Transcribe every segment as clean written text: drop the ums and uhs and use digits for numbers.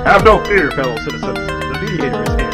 Have no fear, fellow citizens. The Mediator is here.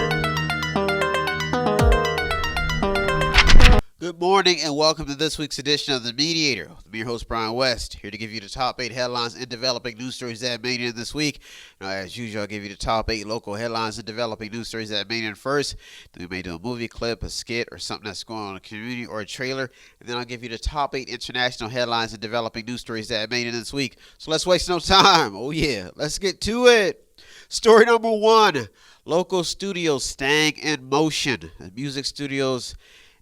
Good morning and welcome to this week's edition of The Mediator. I'm your host, Brian West, here to give you the top 8 headlines and developing news stories that made it this week. Now, as usual, I'll give you the top 8 local headlines and developing news stories that made it first. Then we may do a movie clip, a skit, or something that's going on in the community, or a trailer. And then I'll give you the top 8 international headlines and developing news stories that made it this week. So let's waste no time. Oh yeah, let's get to it. Story number 1, local studios staying in motion. Music studios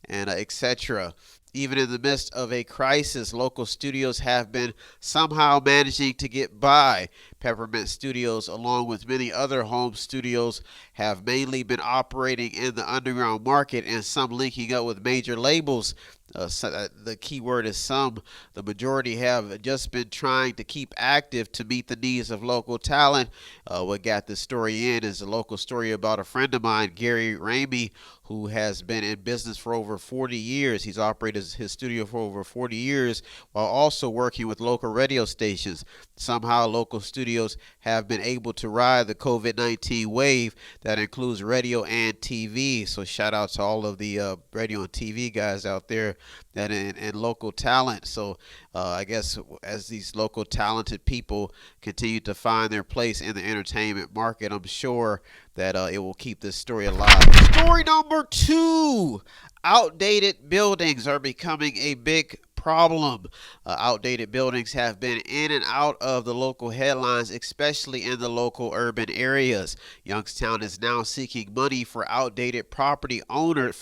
and etc. Even in the midst of a crisis, local studios have been somehow managing to get by. Peppermint Studios, along with many other home studios, have mainly been operating in the underground market and some linking up with major labels. The key word is some. The majority have just been trying to keep active to meet the needs of local talent. What got this story in is a local story about a friend of mine, Gary Ramey, who has been in business for over 40 years. He's operated his studio for over 40 years while also working with local radio stations. Somehow local studios have been able to ride the COVID-19 wave that includes radio and TV. So shout out to all of the radio and TV guys out there that and local talent. So I guess as these local talented people continue to find their place in the entertainment market, I'm sure that it will keep this story alive. Story number 2, outdated buildings are becoming a big problem. Outdated buildings have been in and out of the local headlines, especially in the local urban areas. Youngstown is now seeking money from outdated property owners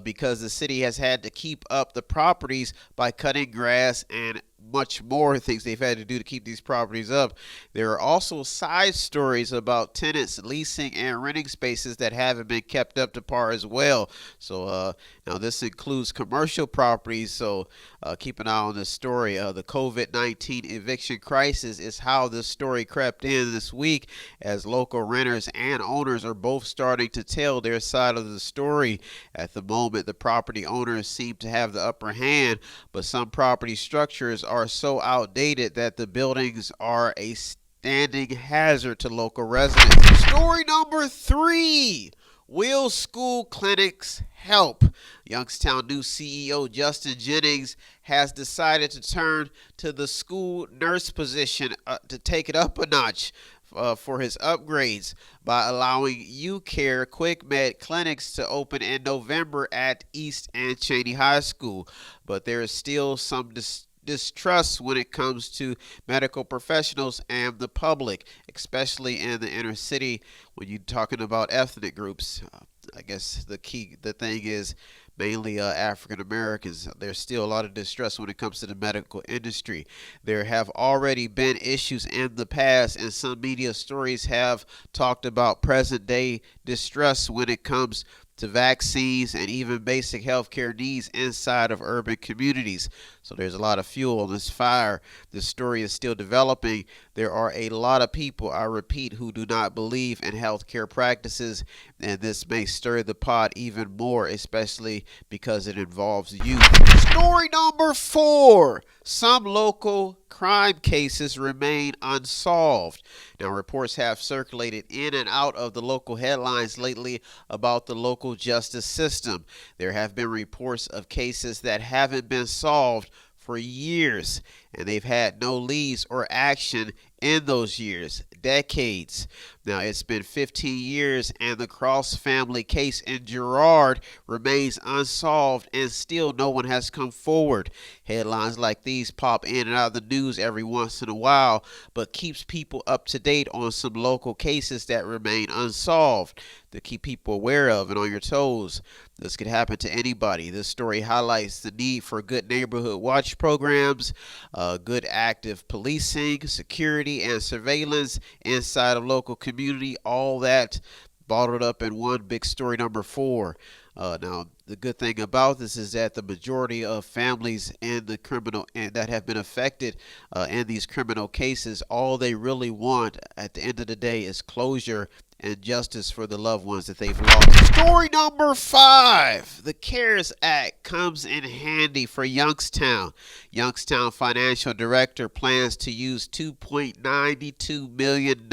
because the city has had to keep up the properties by cutting grass and much more things they've had to do to keep these properties up. There are also side stories about tenants leasing and renting spaces that haven't been kept up to par as well. So now this includes commercial properties, so keep an eye on this story. The COVID-19 eviction crisis is how this story crept in this week, as local renters and owners are both starting to tell their side of the story. At the moment, the property owners seem to have the upper hand, but some property structures are so outdated that the buildings are a standing hazard to local residents. Story number 3, will school clinics help? Youngstown new CEO Justin Jennings has decided to turn to the school nurse position to take it up a notch for his upgrades by allowing UCare Quick Med clinics to open in November at East and Cheney High School. But there is still some distrust when it comes to medical professionals and the public, especially in the inner city when you're talking about ethnic groups. I guess the thing is mainly African Americans. There's still a lot of distrust when it comes to the medical industry. There have already been issues in the past, and some media stories have talked about present day distrust when it comes to vaccines and even basic healthcare needs inside of urban communities. So there's a lot of fuel on this fire. This story is still developing. There are a lot of people, I repeat, who do not believe in healthcare practices, and this may stir the pot even more, especially because it involves youth. Story number 4, some local crime cases remain unsolved. Now, reports have circulated in and out of the local headlines lately about the local justice system. There have been reports of cases that haven't been solved for years, and they've had no leads or action in those years, decades. Now, it's been 15 years, and the Cross family case in Girard remains unsolved, and still no one has come forward. Headlines like these pop in and out of the news every once in a while, but keeps people up to date on some local cases that remain unsolved to keep people aware of and on your toes. This could happen to anybody. This story highlights the need for good neighborhood watch programs, good active policing, security, and surveillance inside of local community, all that bottled up in one big story number 4. Now, the good thing about this is that the majority of families in the criminal and that have been affected in these criminal cases, all they really want at the end of the day is closure and justice for the loved ones that they've lost. Story number 5. The CARES Act comes in handy for Youngstown. Youngstown Financial Director plans to use $2.92 million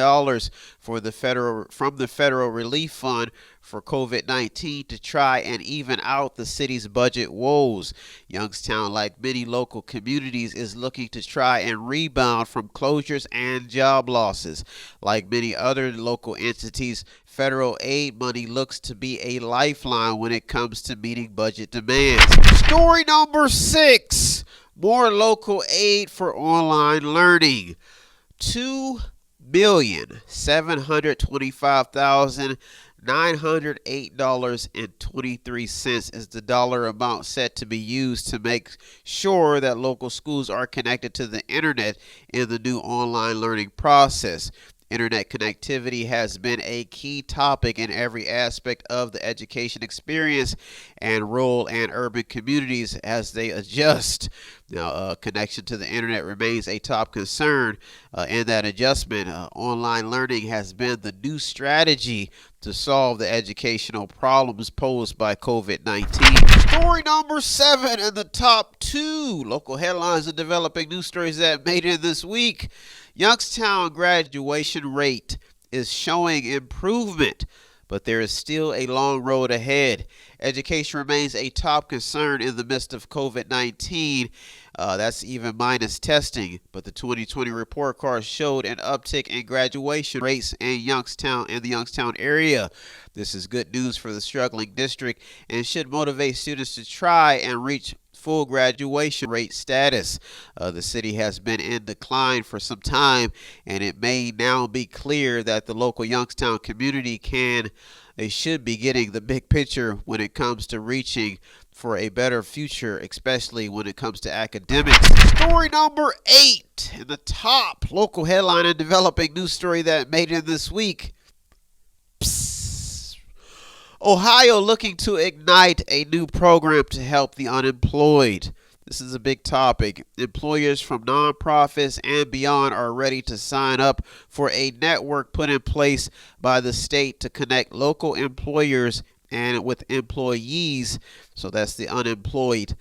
from the Federal Relief Fund for COVID-19 to try and even out the city's budget woes. Youngstown, like many local communities, is looking to try and rebound from closures and job losses. Like many other local entities, federal aid money looks to be a lifeline when it comes to meeting budget demands. Story number 6. More local aid for online learning. $2,725,908.23 is the dollar amount set to be used to make sure that local schools are connected to the internet in the new online learning process. Internet connectivity has been a key topic in every aspect of the education experience and rural and urban communities as they adjust. Now, connection to the internet remains a top concern. In that adjustment, online learning has been the new strategy to solve the educational problems posed by COVID-19. Story number 7 in the top 2 local headlines and developing news stories that made it this week. Youngstown graduation rate is showing improvement, but there is still a long road ahead. Education remains a top concern in the midst of COVID-19. That's even minus testing. But the 2020 report card showed an uptick in graduation rates in Youngstown and the Youngstown area. This is good news for the struggling district and should motivate students to try and reach full graduation rate status. The city has been in decline for some time, and it may now be clear that the local Youngstown community should be getting the big picture when it comes to reaching for a better future, especially when it comes to academics. Story number 8 in the top local headline and developing news story that made it this week. Ohio looking to ignite a new program to help the unemployed. This is a big topic. Employers from nonprofits and beyond are ready to sign up for a network put in place by the state to connect local employers and with employees. So that's the unemployed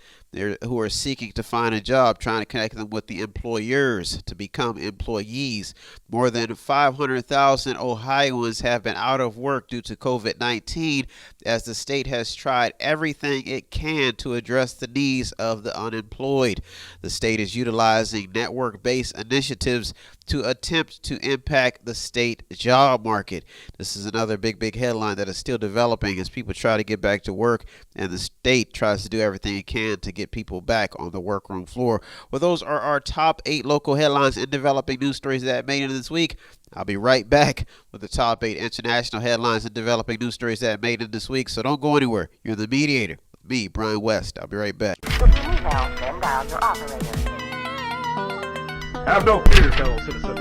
who are seeking to find a job, trying to connect them with the employers to become employees. More than 500,000 Ohioans have been out of work due to COVID-19 as the state has tried everything it can to address the needs of the unemployed. The state is utilizing network-based initiatives to attempt to impact the state job market. This is another big headline that is still developing as people try to get back to work and the state tries to do everything it can to get people back on the workroom floor. Well, those are our top 8 local headlines and developing news stories that made it this week. I'll be right back with the top 8 international headlines and developing news stories that made it this week. So don't go anywhere. You're the Mediator with me, Brian West. I'll be right back. Have no fear, fellow citizens. The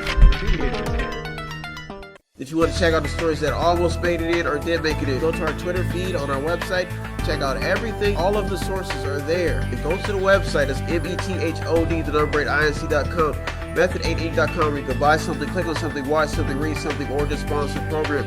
Mediator is here. If you want to check out the stories that almost made it in or did make it in, go to our Twitter feed on our website. Check out everything. All of the sources are there. And go to the website. It's method8inc.com, method8inc.com, where you can buy something, click on something, watch something, read something, or just sponsor a program.